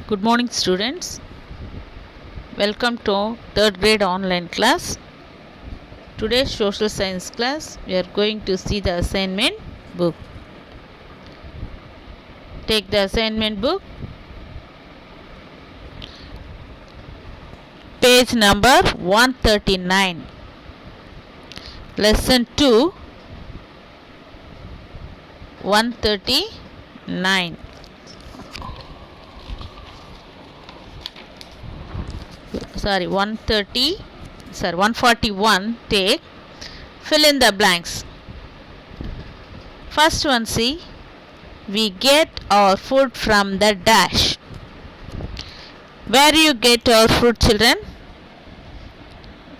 Good morning, students. Welcome to third grade online class. Today's social science class, we are going to see the assignment book. Take the assignment book. Page number 139. Lesson 2, 139. 141. Take, fill in the blanks. First one, see, we get our food from the dash. Where do you get our food, children?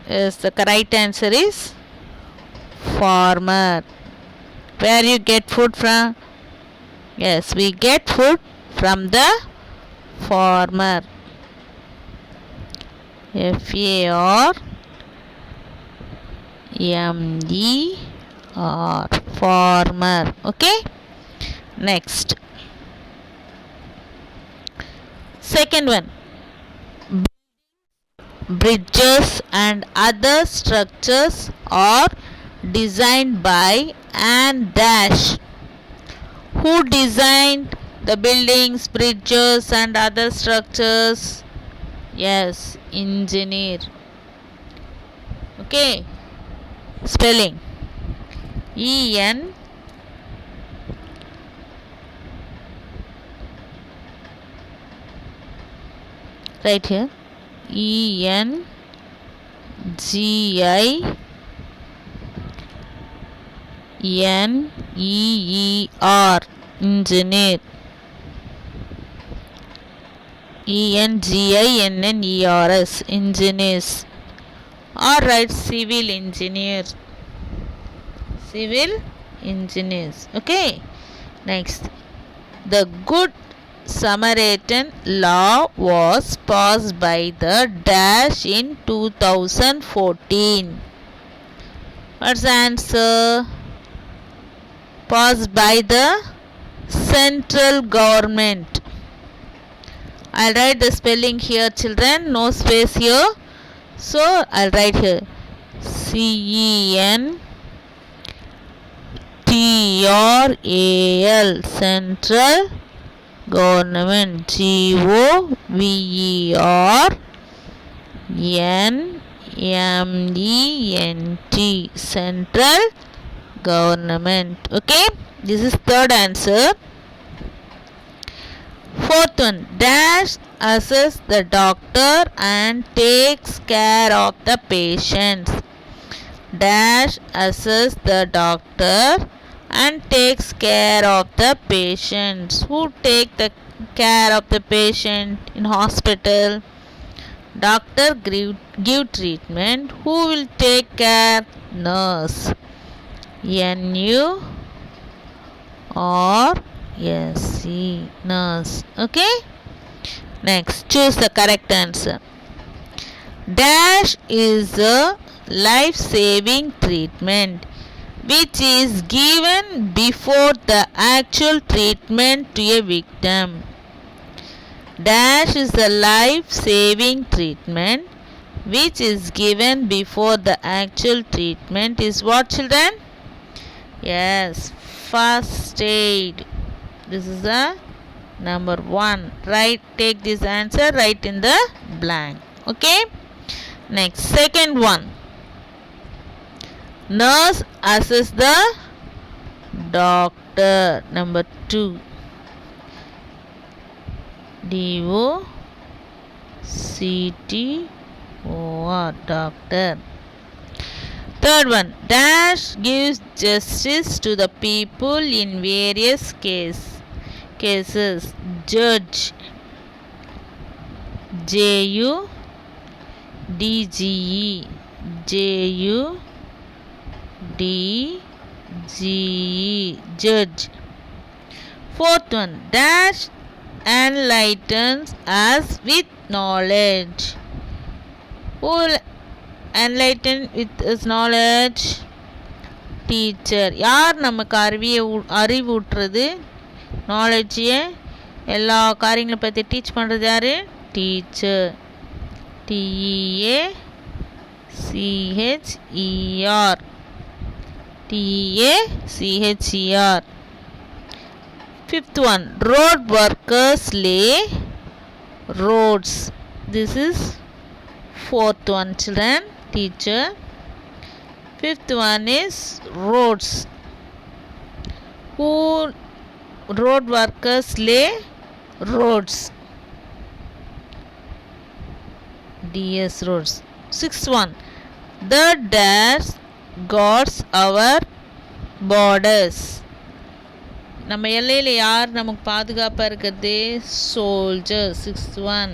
Yes, the correct answer is farmer. Where you get food from? Yes, we get food from the farmer. F-A-R-M-E-R, farmer. Okay. Next. Second one. Bridges and other structures are designed by and dash. Who designed the buildings, bridges and other structures? Yes, engineer. Okay. Spelling. E-N right here. E-N-G-I-N-E-E-R, engineer. E-N-G-I-N-N-E-R-S, engineers. Alright, civil engineer. Civil engineers. Okay. Next. The Good Samaritan law was passed by the dash in 2014. What's the answer? Passed by the central government. I'll write the spelling here, children. No space here. So I'll write here C-E-N-T-R-A-L, central government. G-O-V-E-R-N-M-E-N-T, central government. Okay, this is third answer. Fourth one, dash assess the doctor and takes care of the patients. Dash assess the doctor and takes care of the patients. Who take the care of the patient in hospital? Doctor give treatment. Who will take care? Nurse. N-U-R-S-E, nurse. Okay. Next, choose the correct answer. Dash is a life-saving treatment which is given before the actual treatment to a victim. Dash is a life-saving treatment which is given before the actual treatment is what, children? Yes, first aid. This is the number 1. Right, take this answer, write in the blank. Okay. Next, second one. Nurse assess the doctor. Number 2. D-O-C-T-O-R, doctor. Third one. Dash gives justice to the people in various cases. Judge. J-U-D-G-E. J-U-D-G-E. Judge. Fourth one. Dash enlightens us with knowledge. Who will enlighten with his knowledge? Teacher. யார் நமக்கு அறிவூட்டுறது? நாலேஜையே எல்லா காரியங்களை பற்றி teach பண்ணுறது யார்? Teacher. TEACHER. TEACHER. Fifth one, road workers lay roads. This is fourth one, children. Teacher. Fifth one is roads. Who road workers lay roads? DS roads. Sixth one, the dash guards our borders. நம்ம எல்லையில் யார் நமக்கு பாதுகாப்பாக இருக்கிறது? Soldier. Sixth one,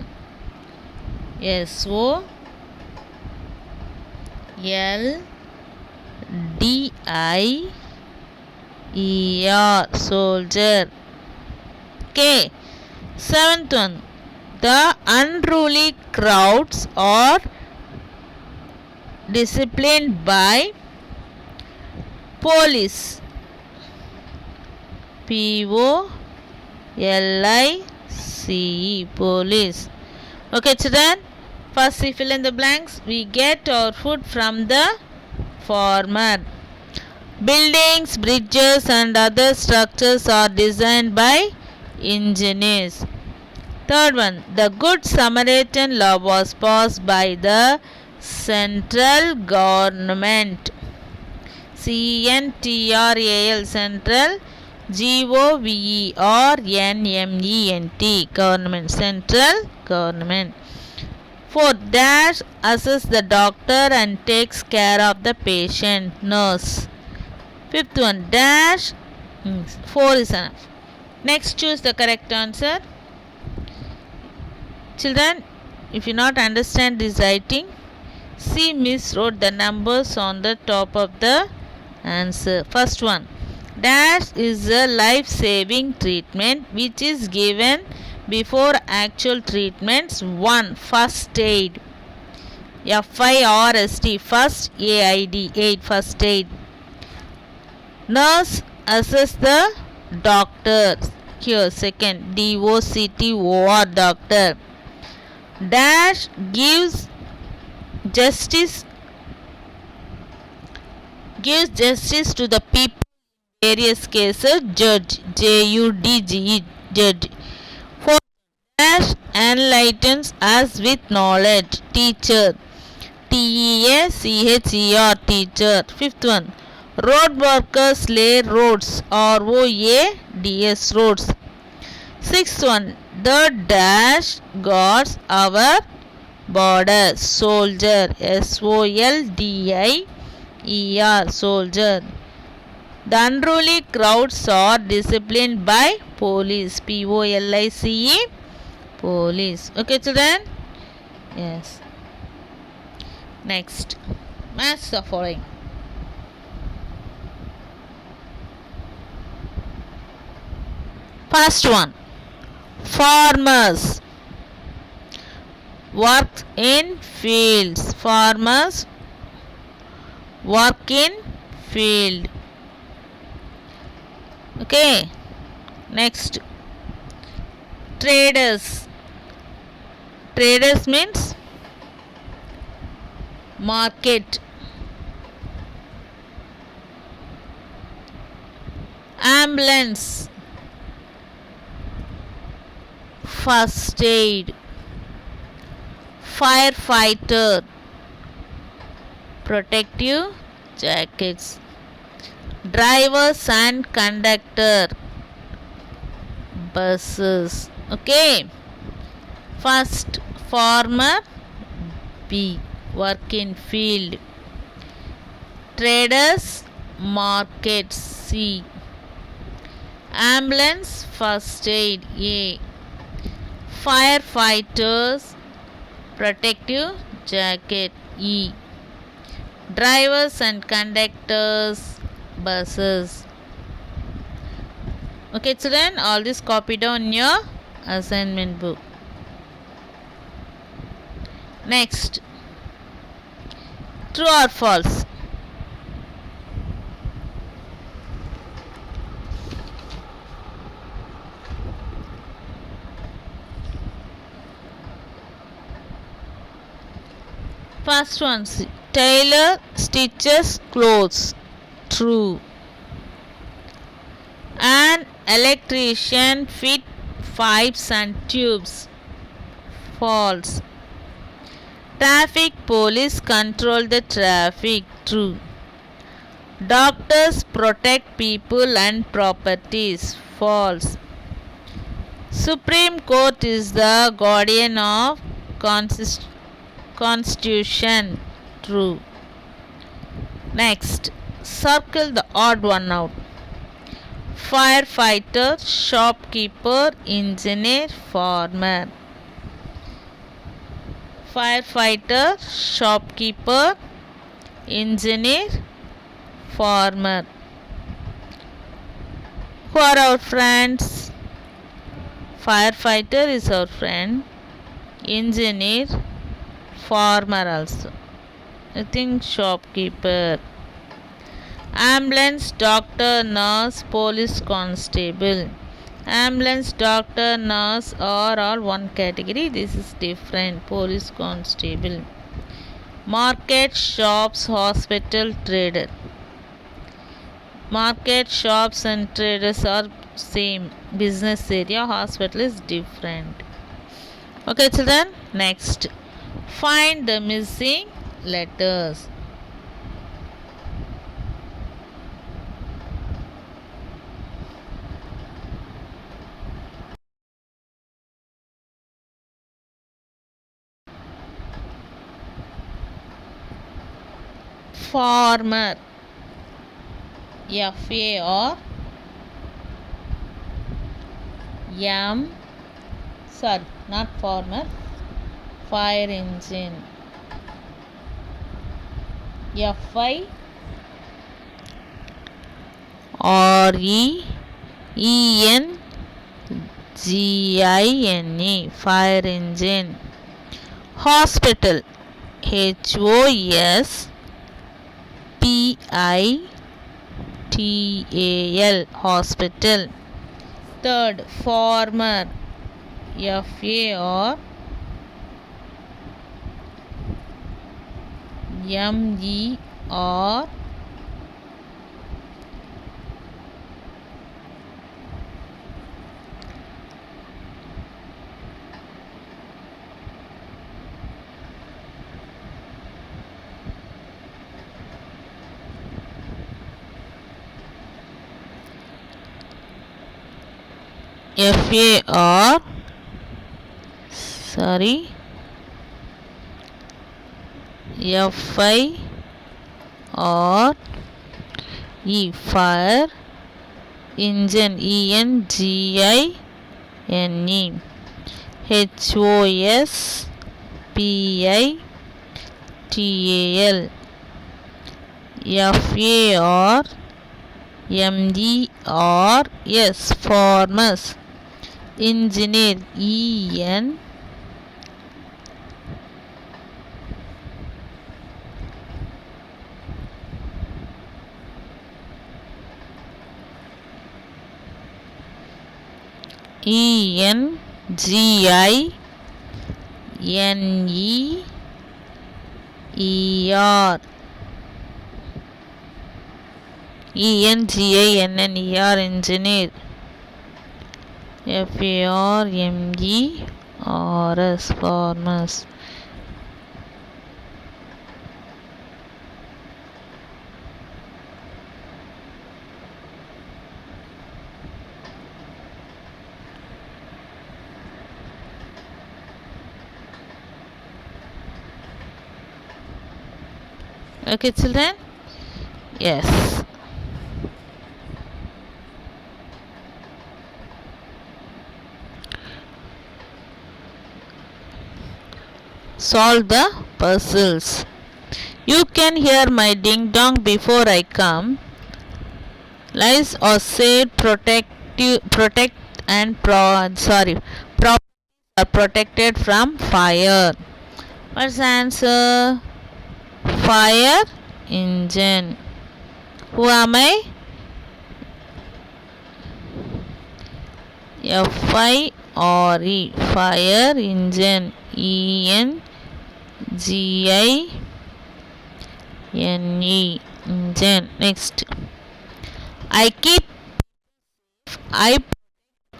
SOLDIER, soldier. Okay. Seventh one, the unruly crowds are disciplined by police. POLICE, police. Okay, children. First we fill in the blanks. We get our food from the farmer. Buildings, bridges and other structures are designed by engineers. Third one, the Good Samaritan law was passed by the central government. CENTRAL, central. GOVERNMENT, government. Central government. Fourth, dash assess the doctor and takes care of the patient. Nurse. Fifth one, dash. 4 is enough. Next, choose the correct answer. Children, if you not understand this writing, see Miss wrote the numbers on the top of the answer. First one, dash is a life-saving treatment which is given before actual treatments. 1. First aid. FIRST, first AID, aid, first aid. Nurse assess the doctor. Here, second, DOCTOR, doctor. Dash gives justice to the people in various cases. Judge, JUDGE, judge. Fourth, dash enlightens us with knowledge. Teacher, TEACHER, teacher. Fifth one, road workers lay roads. ROADS, roads. Sixth one, the dash guards our border. Soldier, SOLDIER, soldier. The unruly crowds are disciplined by police. POLICE, police. Okay, children? Yes. Next, match the following. First one, farmers work in fields. Farmers work in field. Okay. Next, traders. Traders means market. Ambulance, first aid. Firefighter, protective jackets. Drivers and conductor, buses. Okay. First, farmer, B, work in field. Traders, market, C. Ambulance, first aid, A. Firefighters, protective jacket, E. Drivers and conductors, buses. Okay, children, all this copied down in your assignment book. Next, true or false? First one, tailor stitches clothes. True. An electrician fit pipes and tubes. False. Traffic police control the traffic. True. Doctors protect people and properties. False. Supreme Court is the guardian of Constitution. True. Next, circle the odd one out. Firefighter, shopkeeper, engineer, farmer. Firefighter, shopkeeper, engineer, farmer. Who are our friends? Firefighter is our friend. Engineer, farmer also. I think shopkeeper. Ambulance, doctor, nurse, police constable. Ambulance, doctor, nurse are all one category. This is different. Police constable. Market, shops, hospital, trader. Market, shops and traders are same. Business area, hospital is different. Okay children, next. Find the missing letters. Farmer, FAR, M, sorry, not farmer, fire engine, FI, REENGINE, fire engine. Hospital, HOSPITAL, hospital. Third, farmer, FAR, MER, FAR, sorry, FIRE, fire engine, ENGINE, HOSPITAL, FARMERS, farmers. Engineer, ENGINEER, engineer. FARMERS, farmers. Okay children, yes. Solve the puzzles. You can hear my ding dong before I come. Lies or said protect and properties are protected from fire. What's the answer? Fire engine. Who am I? FIRE, fire engine. ENGINE, GINE. Engine. Next. I keep I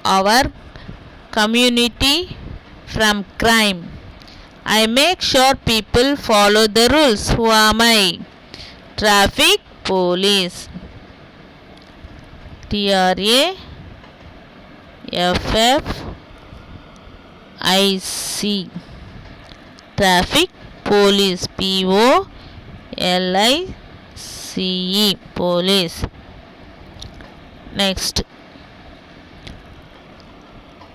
our community from crime. I make sure people follow the rules. Who am I? Traffic police. TRAFFIC. Traffic police. POLICE. Police. Next.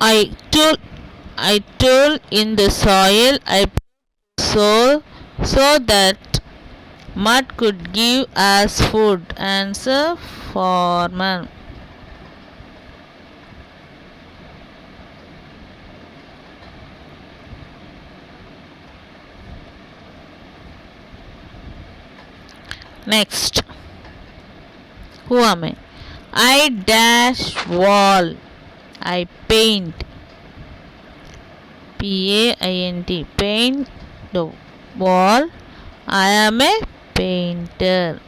I tool in the soil. I so that mud could give us food. Answer farmer. Next. Who am I? I dash wall. I paint. PAINT. Paint the wall. I am a painter.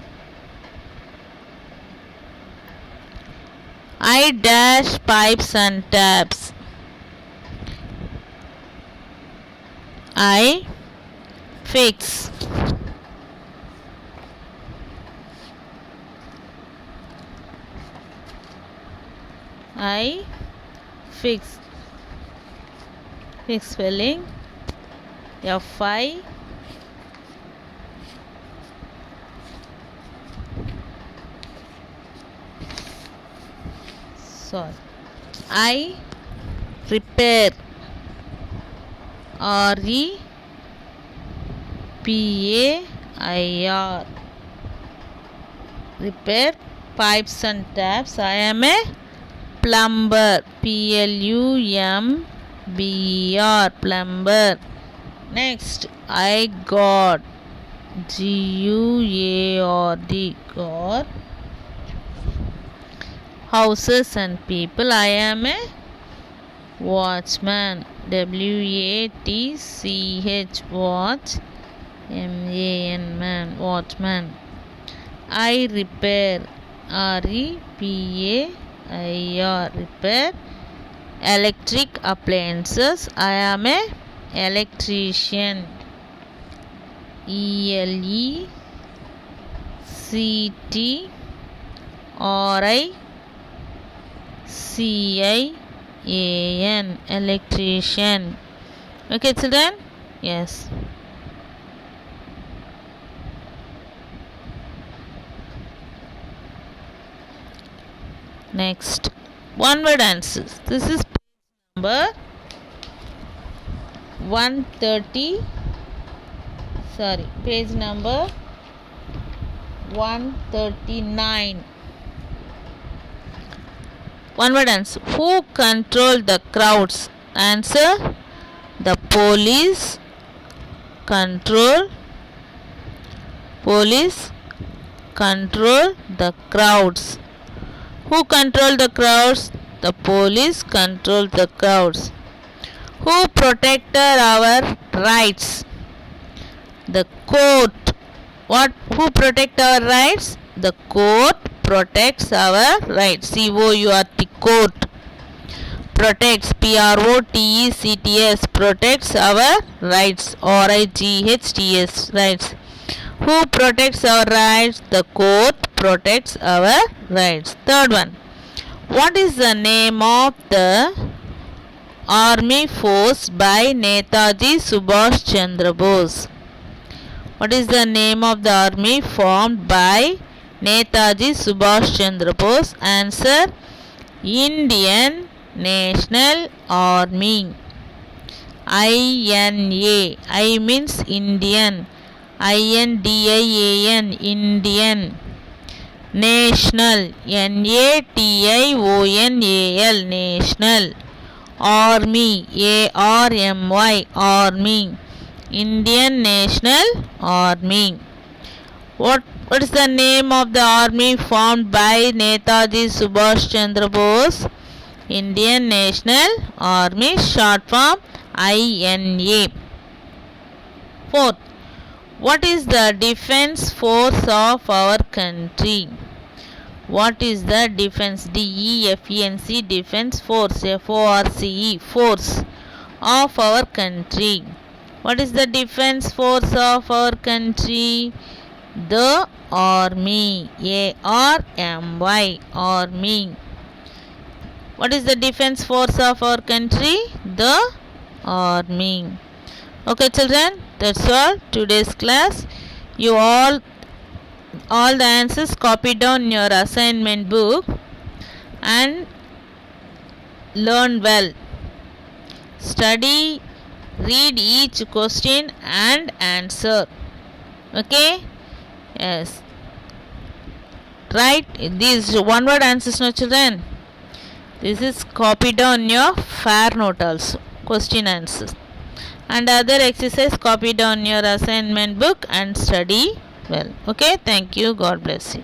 I dash pipes and taps. I fix. I fix. Fix spelling. FI. Sorry. I repair. REPAIR. Repair pipes and taps. I am a plumber. PLUMBER. Plumber. Next. I guard. GUARD. Guard houses and people. I am a watchman. WATCH. Watch. MAN. Man. Watchman. I repair. REPAIR. Repair electric appliances. I am a electrician. ELECTRICIAN. Electrician. Okay, children? Yes. Next. One word answers. This is number 130. Sorry, page number 139. One word answer. Who control the crowds? Answer. The police control the crowds. Who control the crowds? The police control the crowds. Who protected our rights? The court. Who protect our rights? The court protects our rights. COURT. Court protects. PROTECTS. Protects our rights. RIGHTS. Rights. Who protects our rights? The court protects our rights. Third one. What is the name of the army force by Netaji Subhash Chandra Bose? What is the name of the army formed by Netaji Subhash Chandra Bose? Answer. Indian National Army. INA. I means Indian. INDIAN. Indian. National. NATIONAL. National. Army. ARMY. Army. Indian National Army. What is the name of the army formed by Netaji Subhash Chandra Bose? Indian National Army, short form INA. Fourth, what is the defense force of our country? What is the defense? DEFENC, defense force, FORCE, force of our country. What is the defense force of our country? The army. ARMY, army. What is the defense force of our country? The army. Okay, children, that's all today's class. You all the answers copy down in your assignment book and learn well. Study, read each question and answer. Okay? Yes. Write these one word answers, no children. This is copied on your fair note also. Question answers. And other exercise copied on your assignment book and study well. Okay? Thank you. God bless you.